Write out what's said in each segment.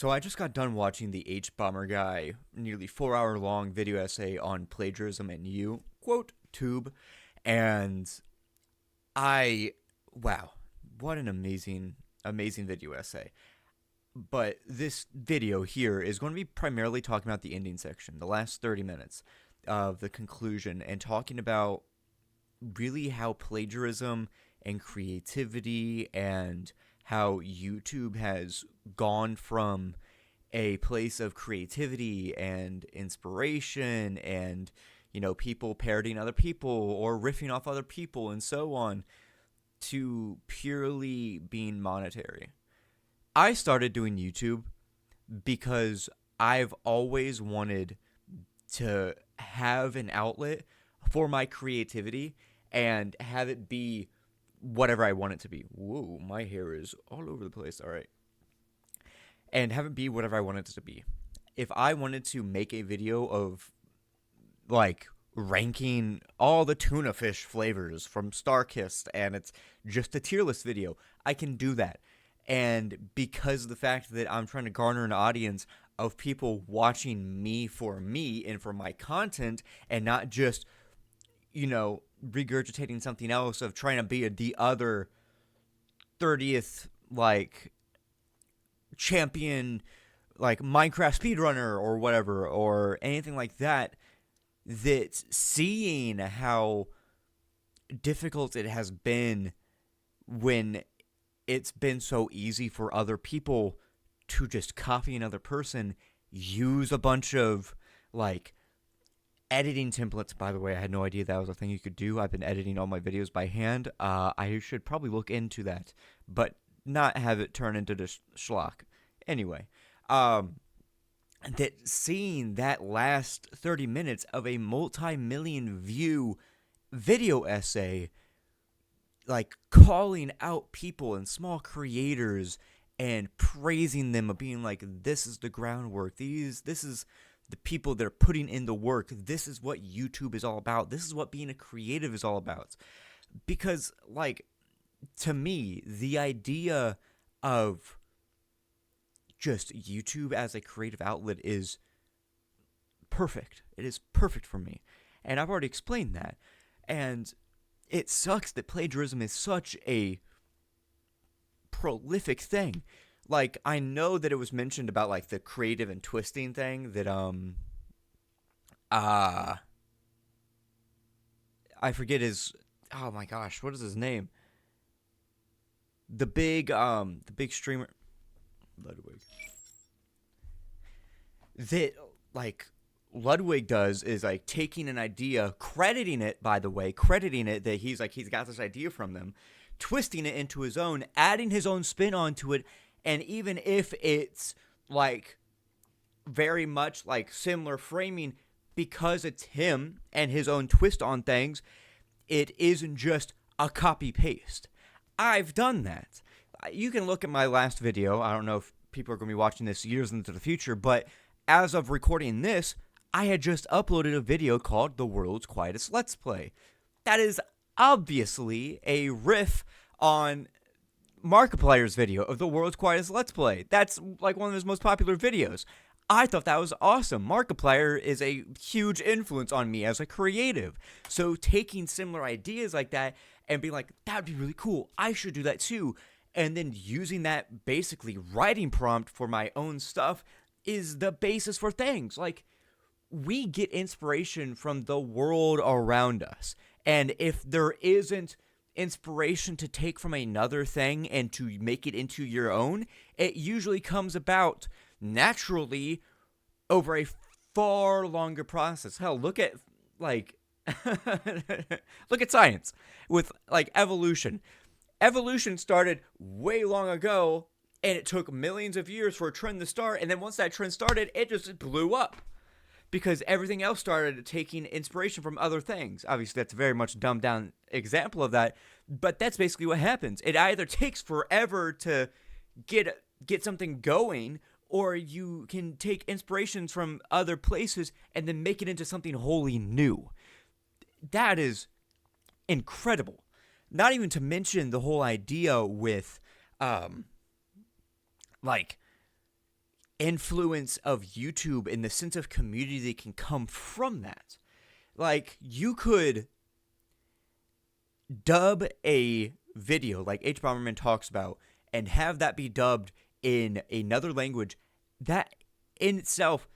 So I just got done watching the hbomberguy nearly 4 hour long video essay on plagiarism and you, quote, tube. And I, wow, what an amazing video essay. But this video here is going to be primarily talking about the ending section, the last 30 minutes of the conclusion, and talking about really how plagiarism and creativity and how YouTube has gone from a place of creativity and inspiration and, people parodying other people or riffing off other people and so on to purely being monetary. I started doing YouTube because I've always wanted to have an outlet for my creativity and have it be whatever I want it to be. Whoa, my hair is all over the place. All right. And have it be whatever I want it to be. If I wanted to make a video of, ranking all the tuna fish flavors from Starkist and it's just a tier list video, I can do that. And because of the fact that I'm trying to garner an audience of people watching me and for my content and not just, regurgitating something else of trying to be the other 30th, champion, Minecraft speedrunner or whatever, or anything like that, that seeing how difficult it has been when it's been so easy for other people to just copy another person, use a bunch of, editing templates. By the way, I had no idea that was a thing you could do. I've been editing all my videos by hand. I should probably look into that, but not have it turn into just schlock. Anyway, that seeing that last 30 minutes of a multi-million view video essay, calling out people and small creators and praising them, of being like, this is the groundwork, this is the people that are putting in the work, this is what YouTube is all about, this is what being a creative is all about. Because, to me, the idea of just YouTube as a creative outlet is perfect. It is perfect for me. And I've already explained that. And it sucks that plagiarism is such a prolific thing. I know that it was mentioned about, the creative and twisting thing that, I forget his, oh my gosh, what is his name? The big streamer, Ludwig. That, Ludwig does is, taking an idea, crediting it that he's got this idea from them, twisting it into his own, adding his own spin onto it, and even if it's, very much, similar framing, because it's him and his own twist on things, it isn't just a copy-paste. I've done that. You can look at my last video. I don't know if people are going to be watching this years into the future, but as of recording this, I had just uploaded a video called The World's Quietest Let's Play. That is obviously a riff on Markiplier's video of The World's Quietest Let's Play. That's one of his most popular videos. I thought that was awesome. Markiplier is a huge influence on me as a creative. So taking similar ideas like that and being like, that'd be really cool, I should do that too. And then using that basically writing prompt for my own stuff is the basis for things. We get inspiration from the world around us. And if there isn't inspiration to take from another thing and to make it into your own, it usually comes about naturally over a far longer process. Hell, look at look at science with evolution. Evolution started way long ago, and it took millions of years for a trend to start, and then once that trend started, it just blew up. Because everything else started taking inspiration from other things. Obviously, that's a very much dumbed down example of that, but that's basically what happens. It either takes forever to get something going, or you can take inspirations from other places and then make it into something wholly new. That is incredible. Not even to mention the whole idea with, influence of YouTube and the sense of community that can come from that. Like, you could dub a video like H. Bomberman talks about and have that be dubbed in another language. That in itself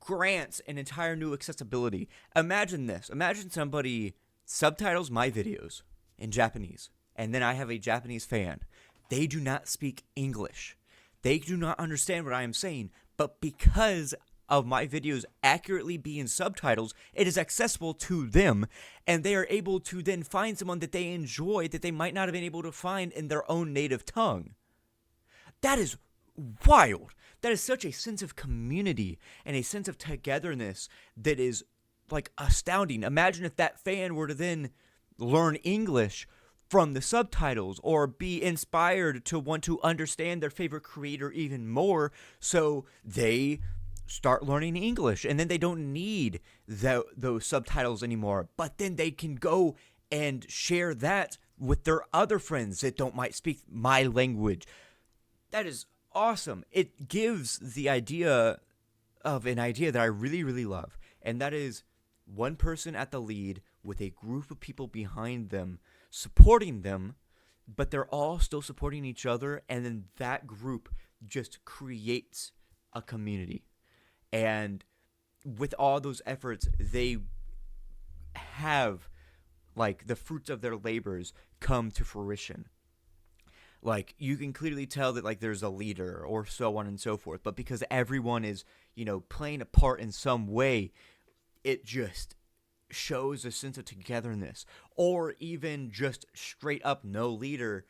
grants an entire new accessibility. Imagine this. Imagine somebody subtitles my videos in Japanese, and then I have a Japanese fan. They do not speak English. They do not understand what I am saying, but because of my videos accurately being subtitles, it is accessible to them, and they are able to then find someone that they enjoy that they might not have been able to find in their own native tongue. That is wild. That is such a sense of community and a sense of togetherness that is like astounding. Imagine if that fan were to then learn English from the subtitles or be inspired to want to understand their favorite creator even more, so they start learning English, and then they don't need those subtitles anymore, but then they can go and share that with their other friends that might speak my language. That is awesome. It gives the idea of an idea that I really, really love, and that is one person at the lead with a group of people behind them supporting them, but they're all still supporting each other, and then that group just creates a community. And with all those efforts, they have, like, the fruits of their labors come to fruition. Like, you can clearly tell that, like, there's a leader or so on and so forth, but because everyone is, playing a part in some way, it just shows a sense of togetherness. Or even just straight up no leader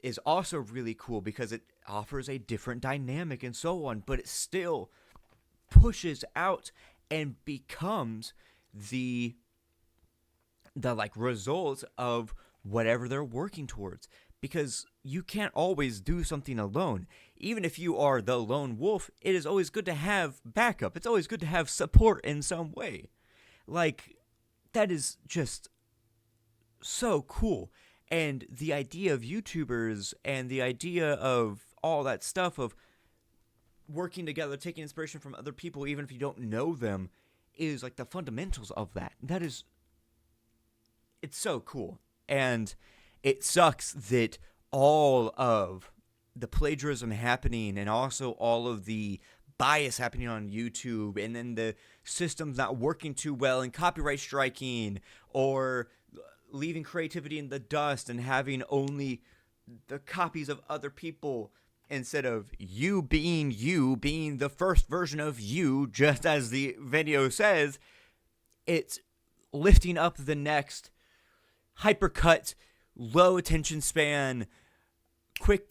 is also really cool because it offers a different dynamic and so on, but it still pushes out and becomes the like result of whatever they're working towards, because you can't always do something alone. Even if you are the lone wolf, it is always good to have backup. It's always good to have support in some way. Like, that is just so cool. And the idea of YouTubers and the idea of all that stuff of working together, taking inspiration from other people, even if you don't know them, is like the fundamentals of that. It's so cool. And it sucks that all of the plagiarism happening and also all of the bias happening on YouTube, and then the system's not working too well and copyright striking or leaving creativity in the dust and having only the copies of other people instead of you being the first version of you, just as the video says. It's lifting up the next hypercut, low attention span, quick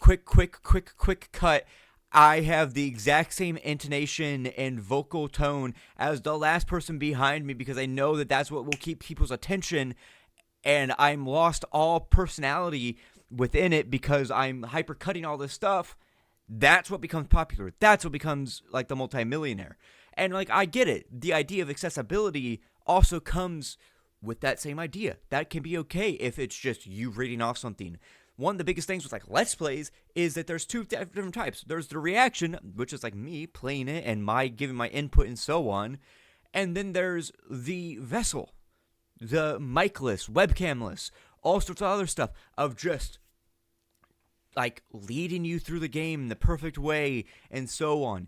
cut. I have the exact same intonation and vocal tone as the last person behind me because I know that that's what will keep people's attention, and I'm lost all personality within it because I'm hypercutting all this stuff. That's what becomes popular. That's what becomes like the multimillionaire. And like, I get it. The idea of accessibility also comes with that same idea. That can be okay if it's just you reading off something. One of the biggest things with like Let's Plays is that there's two different types. There's the reaction, which is like me playing it and my giving my input and so on. And then there's the vessel, the micless, webcamless, all sorts of other stuff of just like leading you through the game in the perfect way and so on.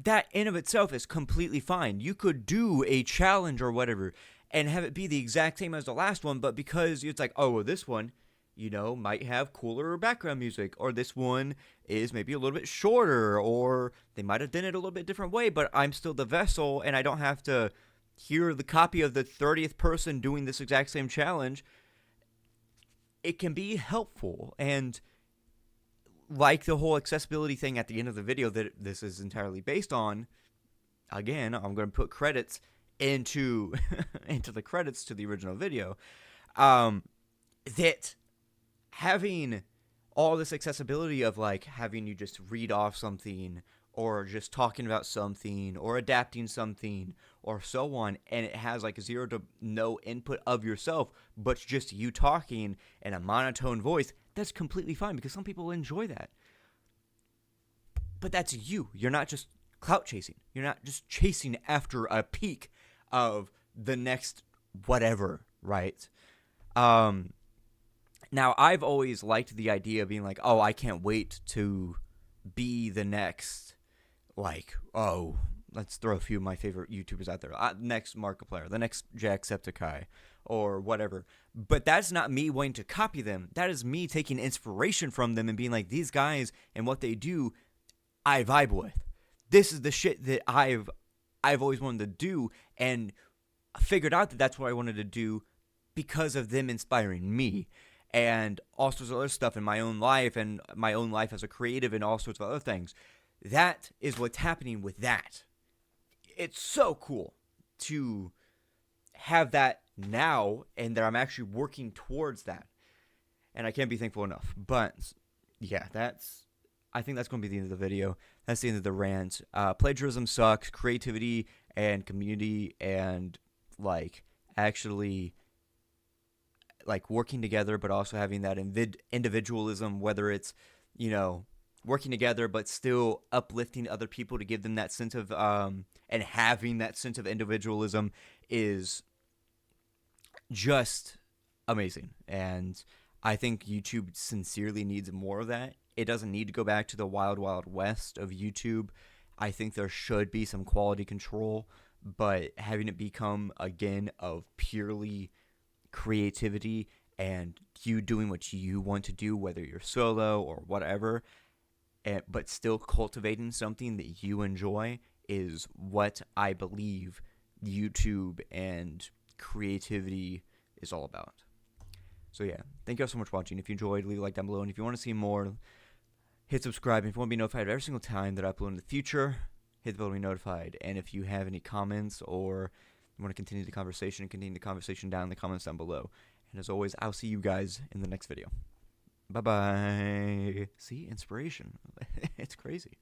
That in of itself is completely fine. You could do a challenge or whatever and have it be the exact same as the last one, but because it's like, oh, well, this one, might have cooler background music, or this one is maybe a little bit shorter, or they might have done it a little bit different way, but I'm still the vessel and I don't have to hear the copy of the 30th person doing this exact same challenge. It can be helpful. And like the whole accessibility thing at the end of the video that this is entirely based on, again, I'm going to put credits into the credits to the original video, that having all this accessibility of like having you just read off something or just talking about something or adapting something or so on, and it has like 0 to no input of yourself, but just you talking in a monotone voice, that's completely fine because some people enjoy that. But that's you. You're not just clout chasing. You're not just chasing after a peak of the next whatever, right? Now, I've always liked the idea of being like, oh, I can't wait to be the next, like, oh, let's throw a few of my favorite YouTubers out there. Next Markiplier, the next Jacksepticeye, or whatever. But that's not me wanting to copy them. That is me taking inspiration from them and being like, these guys and what they do, I vibe with. This is the shit that I've always wanted to do, and figured out that that's what I wanted to do because of them inspiring me. And all sorts of other stuff in my own life, and my own life as a creative, and all sorts of other things. That is what's happening with that. It's so cool to have that now, and that I'm actually working towards that. And I can't be thankful enough. But yeah, I think that's going to be the end of the video. That's the end of the rant. Plagiarism sucks. Creativity and community and like actually like working together, but also having that individualism, whether it's, you know, working together but still uplifting other people to give them that sense of and having that sense of individualism is just amazing. And I think YouTube sincerely needs more of that. It doesn't need to go back to the wild, wild west of YouTube. I think there should be some quality control, but having it become, again, of purely creativity and you doing what you want to do, whether you're solo or whatever, but still cultivating something that you enjoy, is what I believe YouTube and creativity is all about. So yeah, thank you all so much for watching. If you enjoyed, leave a like down below, and if you want to see more, hit subscribe. And if you want to be notified every single time that I upload in the future, hit the bell to be notified. And if you have any comments or you want to continue the conversation down in the comments down below. And as always, I'll see you guys in the next video. Bye-bye. See? Inspiration. It's crazy.